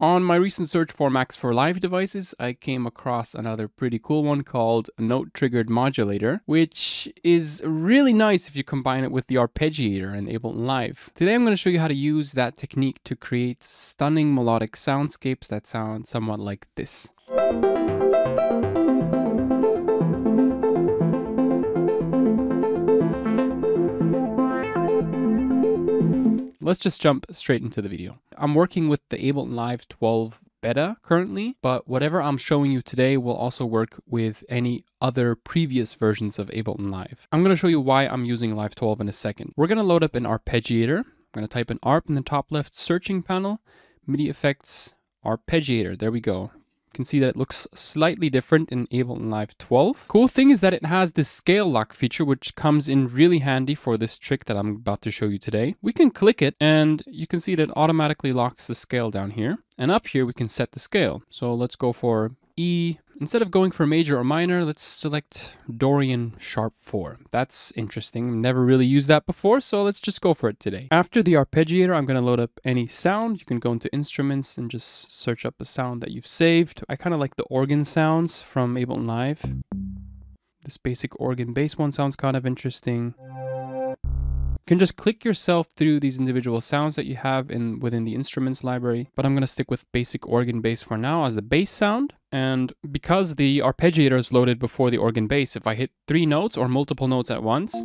On my recent search for Max for Live devices, I came across another pretty cool one called Note Triggered Modulator, which is really nice if you combine it with the Arpeggiator in Ableton Live. Today I'm going to show you how to use that technique to create stunning melodic soundscapes that sound somewhat like this. Let's just jump straight into the video. I'm working with the Ableton Live 12 beta currently, but whatever I'm showing you today will also work with any other previous versions of Ableton Live. I'm going to show you why I'm using Live 12 in a second. We're going to load up an Arpeggiator. I'm going to type in ARP in the top left searching panel, MIDI effects, Arpeggiator. There we go. You can see that it looks slightly different in Ableton Live 12. Cool thing is that it has this scale lock feature, which comes in really handy for this trick that I'm about to show you today. We can click it and you can see that it automatically locks the scale down here. And up here we can set the scale. So let's go for E. Instead of going for major or minor, let's select Dorian sharp 4. That's interesting. Never really used that before, so let's just go for it today. After the Arpeggiator, I'm going to load up any sound. You can go into instruments and just search up a sound that you've saved. I kind of like the organ sounds from Ableton Live. This basic organ bass one sounds kind of interesting. You can just click yourself through these individual sounds that you have within the instruments library, but I'm going to stick with basic organ bass for now as the bass sound. And because the Arpeggiator is loaded before the organ bass, if I hit 3 notes or multiple notes at once,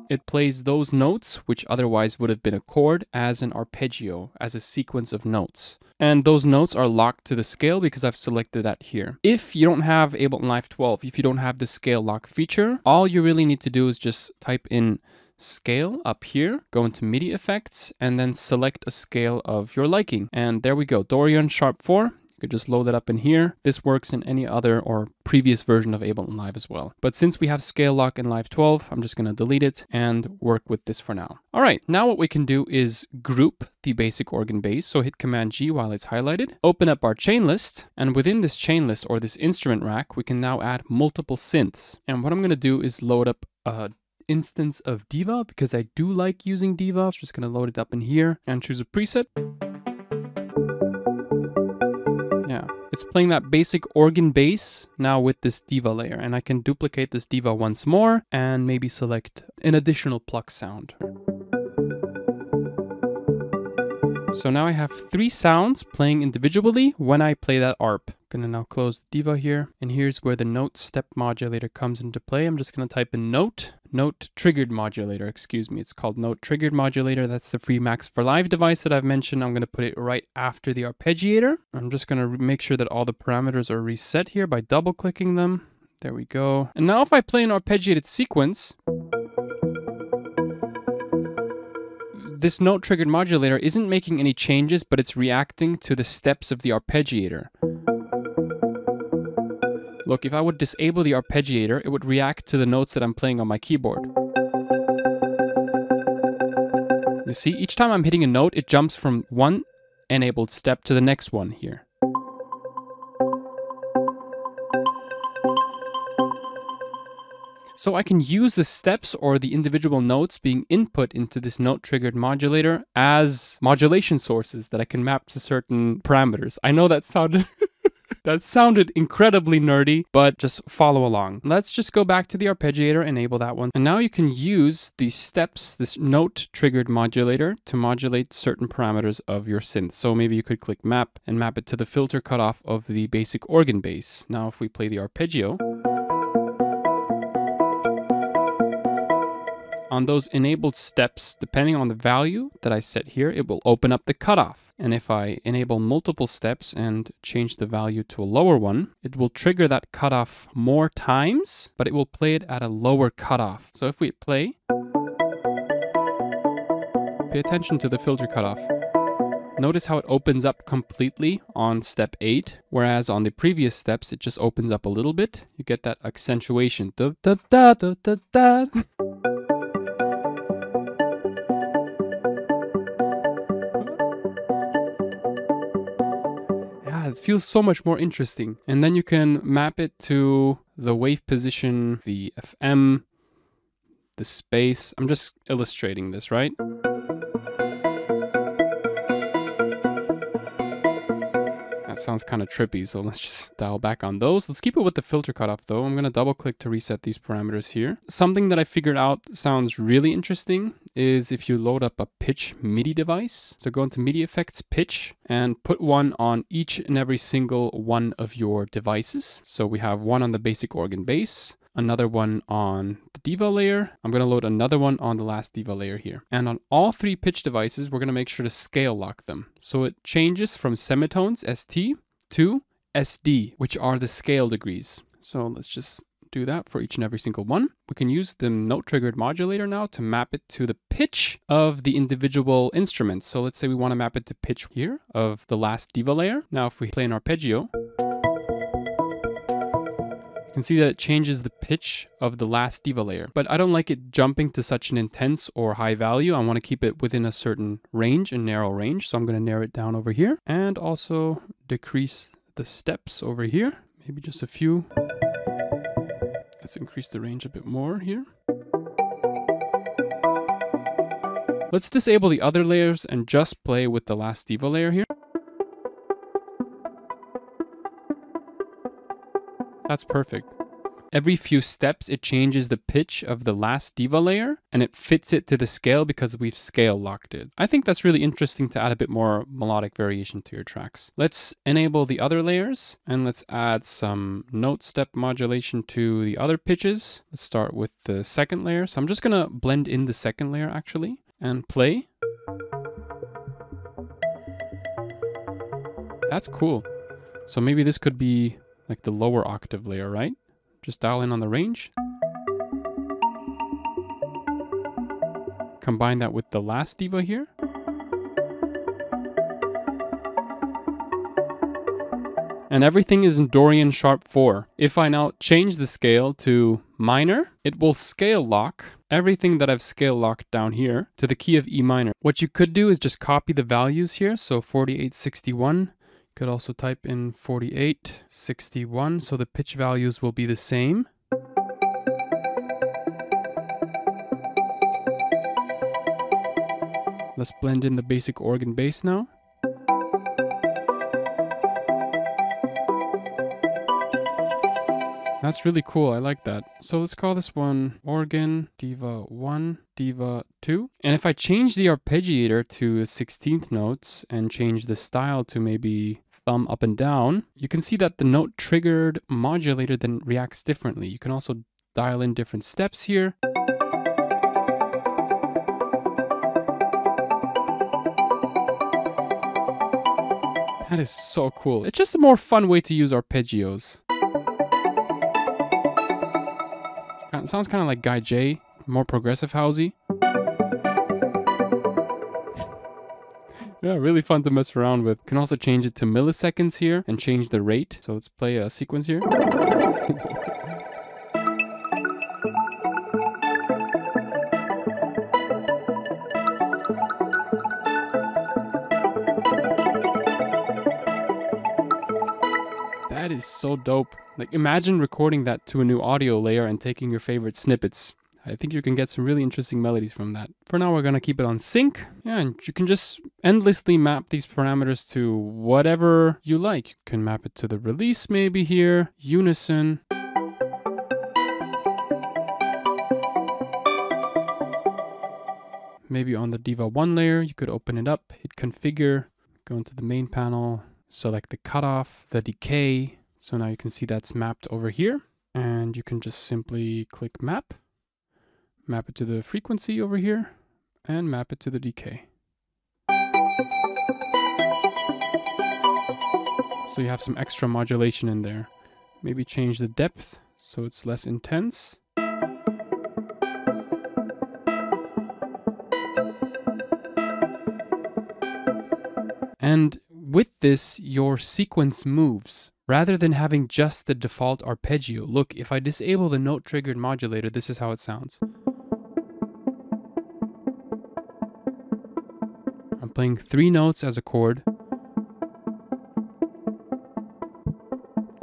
it plays those notes, which otherwise would have been a chord, as an arpeggio, as a sequence of notes. And those notes are locked to the scale because I've selected that here. If you don't have Ableton Live 12, if you don't have the scale lock feature, all you really need to do is just type in scale up here, go into MIDI effects, and then select a scale of your liking. And there we go, Dorian sharp 4. You could just load it up in here. This works in any other or previous version of Ableton Live as well. But since we have scale lock in Live 12, I'm just going to delete it and work with this for now. All right, now what we can do is group the basic organ bass. So hit Command G while it's highlighted. Open up our chain list. And within this chain list or this instrument rack, we can now add multiple synths. And what I'm going to do is load up a instance of Diva because I do like using Diva. I'm just going to load it up in here and choose a preset. It's playing that basic organ bass now with this Diva layer, and I can duplicate this Diva once more and maybe select an additional pluck sound. So now I have 3 sounds playing individually when I play that ARP. I'm gonna now close the Diva here, and here's where the note step modulator comes into play. I'm just gonna type in note triggered modulator, excuse me. It's called Note Triggered Modulator. That's the free Max for Live device that I've mentioned. I'm gonna put it right after the Arpeggiator. I'm just gonna make sure that all the parameters are reset here by double clicking them. There we go. And now if I play an arpeggiated sequence, this Note Triggered Modulator isn't making any changes, but it's reacting to the steps of the Arpeggiator. Look, if I would disable the Arpeggiator, it would react to the notes that I'm playing on my keyboard. You see, each time I'm hitting a note, it jumps from one enabled step to the next one here. So I can use the steps or the individual notes being input into this Note Triggered Modulator as modulation sources that I can map to certain parameters. I know that sounded that sounded incredibly nerdy, but just follow along. Let's just go back to the Arpeggiator, enable that one. And now you can use these steps, this Note Triggered Modulator, to modulate certain parameters of your synth. So maybe you could click map and map it to the filter cutoff of the basic organ bass. Now if we play the arpeggio, on those enabled steps, depending on the value that I set here, it will open up the cutoff. And if I enable multiple steps and change the value to a lower one, it will trigger that cutoff more times, but it will play it at a lower cutoff. So if we play, pay attention to the filter cutoff. Notice how it opens up completely on step 8, whereas on the previous steps, it just opens up a little bit. You get that accentuation. Da, da, da, da, da, da. It feels so much more interesting. And then you can map it to the wave position, the FM, the space. I'm just illustrating this, right? That sounds kind of trippy, so let's just dial back on those. Let's keep it with the filter cutoff though. I'm going to double click to reset these parameters here. Something that I figured out sounds really interesting is if you load up a pitch MIDI device. So go into MIDI effects, pitch, and put one on each and every single one of your devices. So we have one on the basic organ bass, another one on the Diva layer. I'm going to load another one on the last Diva layer here. And on all three pitch devices, we're going to make sure to scale lock them. So it changes from semitones, ST, to SD, which are the scale degrees. So let's just do that for each and every single one. We can use the note triggered modulator now to map it to the pitch of the individual instruments. So let's say we want to map it to pitch here of the last Diva layer. Now if we play an arpeggio, you can see that it changes the pitch of the last Diva layer, but I don't like it jumping to such an intense or high value. I want to keep it within a certain range, a narrow range. So I'm going to narrow it down over here and also decrease the steps over here, maybe just a few. Let's increase the range a bit more here. Let's disable the other layers and just play with the last Diva layer here. That's perfect. Every few steps, it changes the pitch of the last Diva layer and it fits it to the scale because we've scale locked it. I think that's really interesting to add a bit more melodic variation to your tracks. Let's enable the other layers and let's add some note step modulation to the other pitches. Let's start with the second layer. So I'm just gonna blend in the second layer actually and play. That's cool. So maybe this could be like the lower octave layer, right? Just dial in on the range. Combine that with the last Diva here. And everything is in Dorian sharp 4. If I now change the scale to minor, it will scale lock everything that I've scale locked down here to the key of E minor. What you could do is just copy the values here. So 4861. Could also type in 4861, so the pitch values will be the same. Let's blend in the basic organ bass now. That's really cool, I like that. So let's call this one organ, Diva 1, Diva 2. And if I change the arpeggiator to 16th notes and change the style to maybe thumb up and down, you can see that the note triggered modulator then reacts differently. You can also dial in different steps here. That is so cool. It's just a more fun way to use arpeggios. It sounds kind of like Guy J, more progressive housey. Yeah, really fun to mess around with. You can also change it to milliseconds here and change the rate. So let's play a sequence here. That is so dope. Like, imagine recording that to a new audio layer and taking your favorite snippets. I think you can get some really interesting melodies from that. For now, we're going to keep it on sync. Yeah, and you can just endlessly map these parameters to whatever you like. You can map it to the release maybe here, unison. Maybe on the Diva 1 layer, you could open it up, hit configure, go into the main panel, select the cutoff, the decay. So now you can see that's mapped over here. And you can just simply click map. Map it to the frequency over here, and map it to the decay. So you have some extra modulation in there. Maybe change the depth so it's less intense. And with this, your sequence moves. Rather than having just the default arpeggio. Look, if I disable the note triggered modulator, this is how it sounds. I'm playing 3 notes as a chord.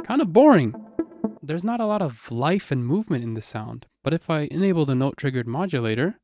Kind of boring. There's not a lot of life and movement in the sound. But if I enable the note triggered modulator,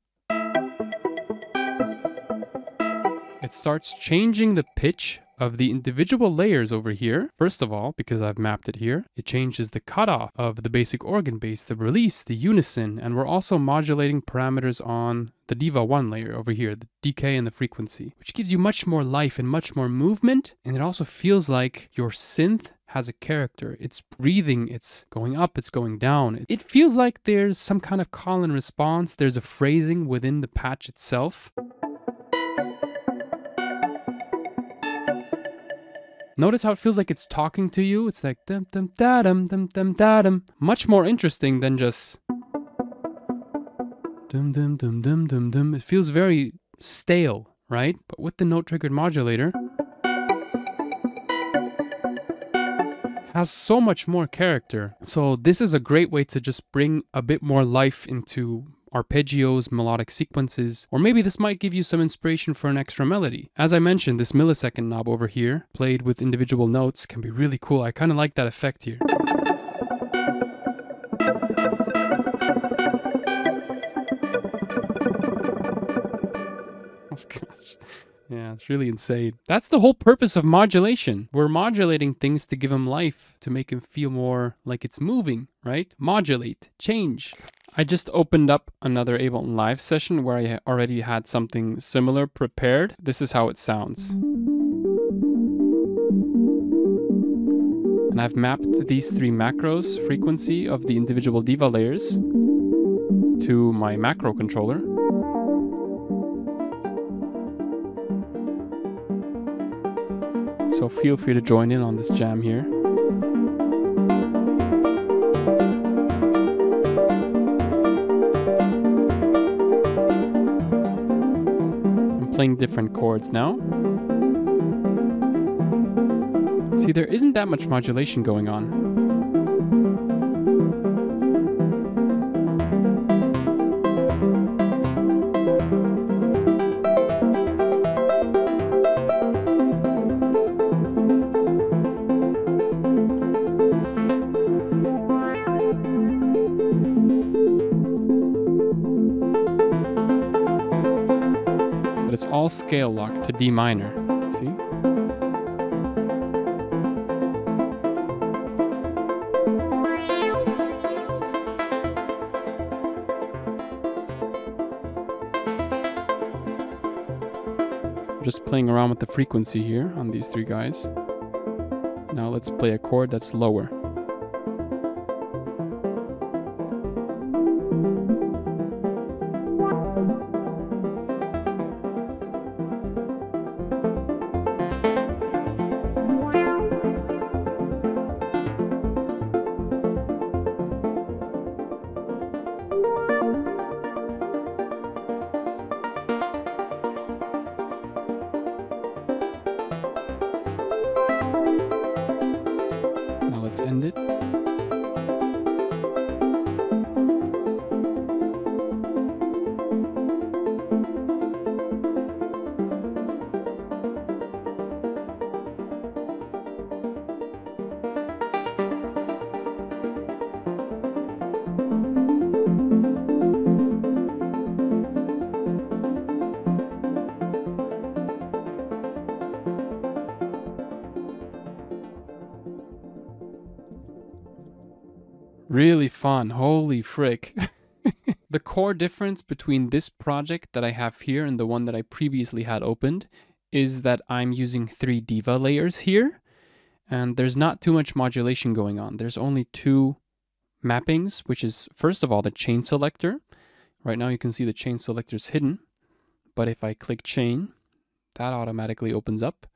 it starts changing the pitch of the individual layers over here. First of all, because I've mapped it here, it changes the cutoff of the basic organ bass, the release, the unison, and we're also modulating parameters on the Diva 1 layer over here, the decay and the frequency, which gives you much more life and much more movement. And it also feels like your synth has a character. It's breathing, it's going up, it's going down. It feels like there's some kind of call and response. There's a phrasing within the patch itself. Notice how it feels like it's talking to you. It's like dum dum da dum dum dum da dum. Much more interesting than just dum dum dum dum dum dum. It feels very stale, right? But with the note triggered modulator, has so much more character. So this is a great way to just bring a bit more life into arpeggios, melodic sequences, or maybe this might give you some inspiration for an extra melody. As I mentioned, this millisecond knob over here, played with individual notes, can be really cool. I kind of like that effect here. Oh gosh. Yeah, it's really insane. That's the whole purpose of modulation. We're modulating things to give them life, to make them feel more like it's moving, right? Modulate, change. I just opened up another Ableton Live session where I already had something similar prepared. This is how it sounds. And I've mapped these three macros, frequency of the individual Diva layers, to my macro controller. So feel free to join in on this jam here. I'm playing different chords now. See, there isn't that much modulation going on. It's all scale locked to D minor. See? Just playing around with the frequency here on these three guys. Now let's play a chord that's lower. Let's end it. Really fun, holy frick. The core difference between this project that I have here and the one that I previously had opened is that I'm using 3 Diva layers here, and there's not too much modulation going on. There's only 2 mappings, which is first of all the chain selector. Right now you can see the chain selector is hidden, but if I click chain, that automatically opens up.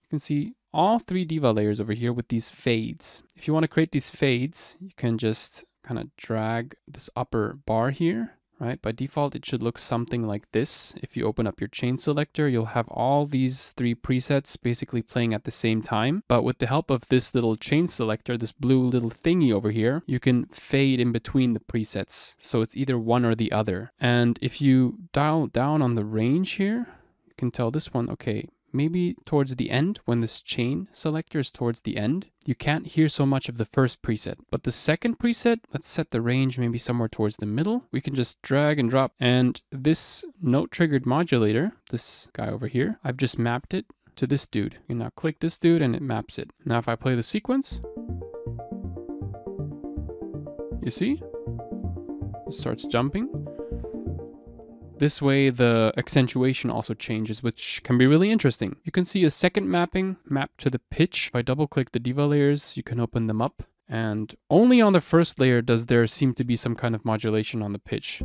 You can see all 3 Diva layers over here with these fades. If you want to create these fades, you can just kind of drag this upper bar here, right? By default, it should look something like this. If you open up your chain selector, you'll have all these 3 presets basically playing at the same time. But with the help of this little chain selector, this blue little thingy over here, you can fade in between the presets. So it's either one or the other. And if you dial down on the range here, you can tell this one, okay, maybe towards the end, when this chain selector is towards the end, you can't hear so much of the first preset. But the second preset, let's set the range maybe somewhere towards the middle. We can just drag and drop. And this note triggered modulator, this guy over here, I've just mapped it to this dude. You now click this dude and it maps it. Now if I play the sequence, you see? It starts jumping. This way the accentuation also changes, which can be really interesting. You can see a second mapping mapped to the pitch. If I double click the Diva layers, you can open them up. And only on the first layer does there seem to be some kind of modulation on the pitch.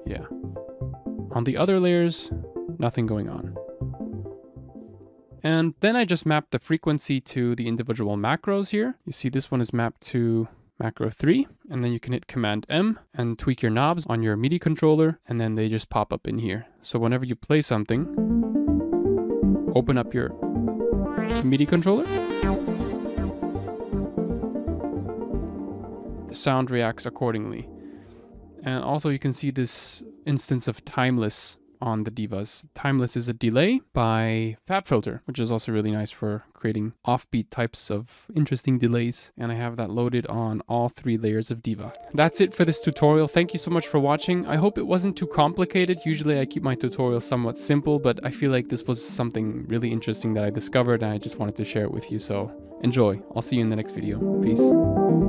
Yeah. On the other layers, nothing going on. And then I just mapped the frequency to the individual macros here. You see this one is mapped to macro 3, and then you can hit Command M and tweak your knobs on your MIDI controller, and then they just pop up in here. So whenever you play something, open up your MIDI controller. The sound reacts accordingly. And also you can see this instance of timeless on the Divas. Timeless is a delay by FabFilter, which is also really nice for creating offbeat types of interesting delays. And I have that loaded on all 3 layers of Diva. That's it for this tutorial. Thank you so much for watching. I hope it wasn't too complicated. Usually I keep my tutorials somewhat simple, but I feel like this was something really interesting that I discovered and I just wanted to share it with you. So enjoy. I'll see you in the next video. Peace.